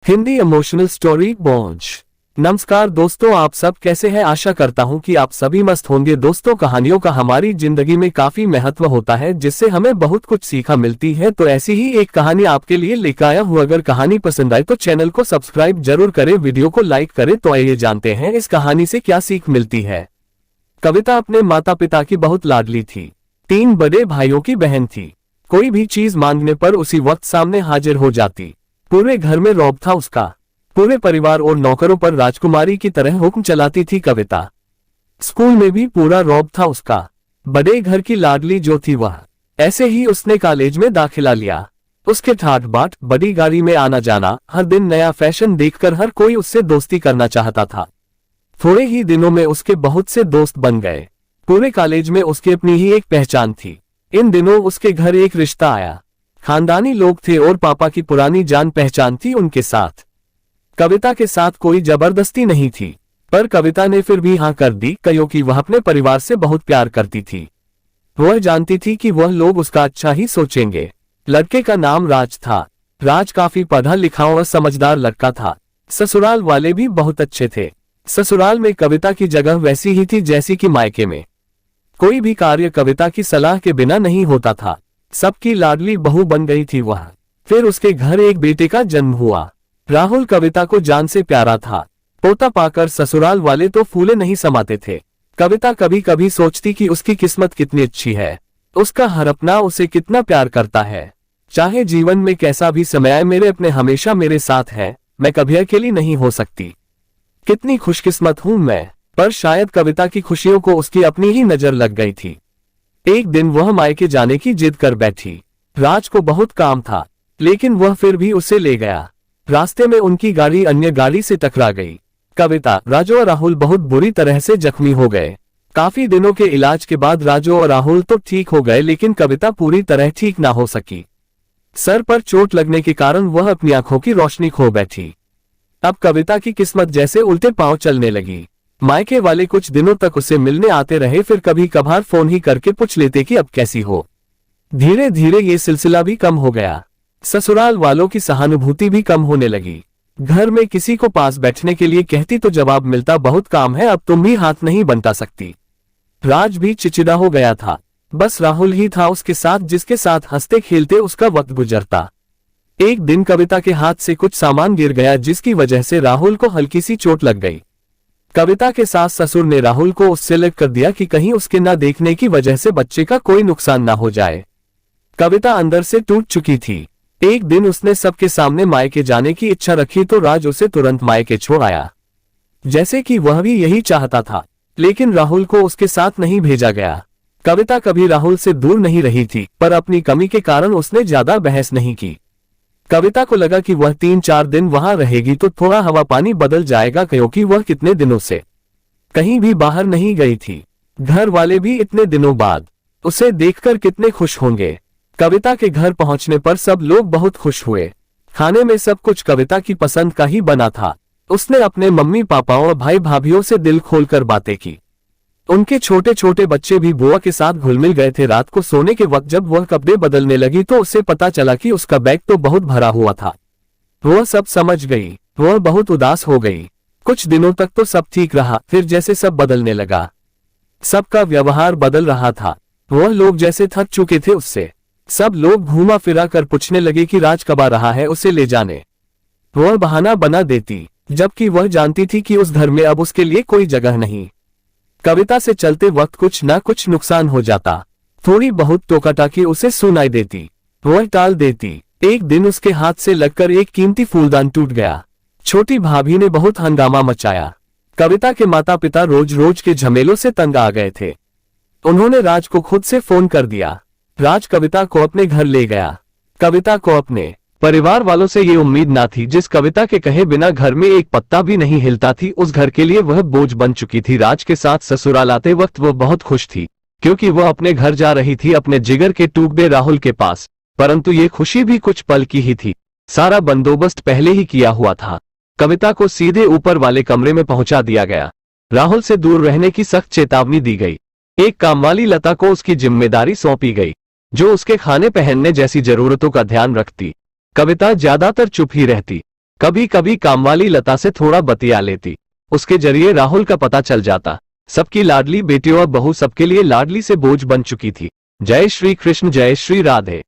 Hindi emotional story बोझ। नमस्कार दोस्तों, आप सब कैसे हैं। आशा करता हूं कि आप सभी मस्त होंगे। दोस्तों, कहानियों का हमारी जिंदगी में काफी महत्व होता है, जिससे हमें बहुत कुछ सीखा मिलती है। तो ऐसी ही एक कहानी आपके लिए लेकर आया हूं। अगर कहानी पसंद आए तो चैनल को सब्सक्राइब जरूर करें, वीडियो को लाइक करें। तो आइए जानते हैं इस कहानी से क्या सीख मिलती है। कविता अपने माता पिता की बहुत लाडली थी। 3 बड़े भाइयों की बहन थी। कोई भी चीज मांगने पर उसी वक्त सामने हाजिर हो जाती। पूरे घर में रौब था उसका। पूरे परिवार और नौकरों पर राजकुमारी की तरह हुक्म चलाती थी कविता। स्कूल में भी पूरा रौब था उसका। बड़े घर की लाडली जो थी वह। ऐसे ही उसने कॉलेज में दाखिला लिया। उसके ठाट बाट, बड़ी गाड़ी में आना जाना, हर दिन नया फैशन देखकर हर कोई उससे दोस्ती करना चाहता था। थोड़े ही दिनों में उसके बहुत से दोस्त बन गए। पूरे कॉलेज में उसकी अपनी ही एक पहचान थी। इन दिनों उसके घर एक रिश्ता आया। खानदानी लोग थे और पापा की पुरानी जान पहचान थी उनके साथ। कविता के साथ कोई जबरदस्ती नहीं थी, पर कविता ने फिर भी हाँ कर दी, क्योंकि वह अपने परिवार से बहुत प्यार करती थी। वह जानती थी कि वह लोग उसका अच्छा ही सोचेंगे। लड़के का नाम राज था। राज काफी पढ़ा लिखा और समझदार लड़का था। ससुराल वाले भी बहुत अच्छे थे। ससुराल में कविता की जगह वैसी ही थी जैसी कि मायके में। कोई भी कार्य कविता की सलाह के बिना नहीं होता था। सबकी लाडली बहू बन गई थी वह। फिर उसके घर एक बेटे का जन्म हुआ। राहुल कविता को जान से प्यारा था। पोता पाकर ससुराल वाले तो फूले नहीं समाते थे। कविता कभी कभी सोचती कि उसकी किस्मत कितनी अच्छी है। उसका हर अपना उसे कितना प्यार करता है। चाहे जीवन में कैसा भी समय आए, मेरे अपने हमेशा मेरे साथ है। मैं कभी अकेली नहीं हो सकती। कितनी खुशकिस्मत हूं मैं। पर शायद कविता की खुशियों को उसकी अपनी ही नजर लग गई थी। एक दिन वह मायके जाने की जिद कर बैठी। राज को बहुत काम था, लेकिन वह फिर भी उसे ले गया। रास्ते में उनकी गाड़ी अन्य गाड़ी से टकरा गई। कविता, राजू और राहुल बहुत बुरी तरह से जख्मी हो गए। काफी दिनों के इलाज के बाद राजू और राहुल तो ठीक हो गए, लेकिन कविता पूरी तरह ठीक ना हो सकी। सर पर चोट लगने के कारण वह अपनी आंखों की रोशनी खो बैठी। अब कविता की किस्मत जैसे उल्टे पांव चलने लगी। मायके वाले कुछ दिनों तक उसे मिलने आते रहे, फिर कभी कभार फोन ही करके पूछ लेते कि अब कैसी हो। धीरे धीरे ये सिलसिला भी कम हो गया। ससुराल वालों की सहानुभूति भी कम होने लगी। घर में किसी को पास बैठने के लिए कहती तो जवाब मिलता, बहुत काम है, अब तुम भी हाथ नहीं बंटा सकती। राज भी चिचिड़ा हो गया था। बस राहुल ही था उसके साथ, जिसके साथ हंसते खेलते उसका वक्त गुजरता। एक दिन कविता के हाथ से कुछ सामान गिर गया, जिसकी वजह से राहुल को हल्की सी चोट लग गई। कविता के सास ससुर ने राहुल को उससे अलग कर दिया कि कहीं उसके ना देखने की वजह से बच्चे का कोई नुकसान ना हो जाए। कविता अंदर से टूट चुकी थी। एक दिन उसने सबके सामने मायके जाने की इच्छा रखी तो राज उसे तुरंत मायके छोड़ आया, जैसे कि वह भी यही चाहता था। लेकिन राहुल को उसके साथ नहीं भेजा गया। कविता कभी राहुल से दूर नहीं रही थी, पर अपनी कमी के कारण उसने ज्यादा बहस नहीं की। कविता को लगा कि वह 3-4 दिन वहां रहेगी तो थोड़ा हवा पानी बदल जाएगा, क्योंकि वह कितने दिनों से कहीं भी बाहर नहीं गई थी। घर वाले भी इतने दिनों बाद उसे देखकर कितने खुश होंगे। कविता के घर पहुंचने पर सब लोग बहुत खुश हुए। खाने में सब कुछ कविता की पसंद का ही बना था। उसने अपने मम्मी पापा और भाई भाभीियों से दिल खोलकर बातें की। उनके छोटे छोटे बच्चे भी बुआ के साथ घुल मिल गए थे। रात को सोने के वक्त जब वह कपड़े बदलने लगी तो उसे पता चला कि उसका बैग तो बहुत भरा हुआ था। वह सब समझ गई। वह बहुत उदास हो गई। कुछ दिनों तक तो सब ठीक रहा, फिर जैसे सब बदलने लगा। सबका व्यवहार बदल रहा था। वह लोग जैसे थक चुके थे उससे। सब लोग घूमा फिरा कर पूछने लगे कि राज कब आ रहा है, उसे ले जाने। वह बहाना बना देती, जबकि वह जानती थी कि उस घर में अब उसके लिए कोई जगह नहीं। कविता से चलते वक्त कुछ ना कुछ नुकसान हो जाता। थोड़ी बहुत टोकाटाकी उसे सुनाई देती, वह टाल देती। एक दिन उसके हाथ से लगकर एक कीमती फूलदान टूट गया। छोटी भाभी ने बहुत हंगामा मचाया। कविता के माता पिता रोज रोज के झमेलों से तंग आ गए थे। उन्होंने राज को खुद से फोन कर दिया। राज कविता को अपने घर ले गया। कविता को अपने परिवार वालों से ये उम्मीद ना थी। जिस कविता के कहे बिना घर में एक पत्ता भी नहीं हिलता थी, उस घर के लिए वह बोझ बन चुकी थी। राज के साथ ससुराल आते वक्त वह बहुत खुश थी, क्योंकि वह अपने घर जा रही थी, अपने जिगर के टुकड़े राहुल के पास। परंतु ये खुशी भी कुछ पल की ही थी। सारा बंदोबस्त पहले ही किया हुआ था। कविता को सीधे ऊपर वाले कमरे में पहुंचा दिया गया। राहुल से दूर रहने की सख्त चेतावनी दी गई। एक कामवाली लता को उसकी जिम्मेदारी सौंपी गई, जो उसके खाने पहनने जैसी जरूरतों का ध्यान रखती। कविता ज्यादातर चुप ही रहती। कभी कभी कामवाली लता से थोड़ा बतिया लेती, उसके जरिए राहुल का पता चल जाता। सबकी लाडली बेटी और बहू सबके लिए लाडली से बोझ बन चुकी थी। जय श्री कृष्ण, जय श्री राधे।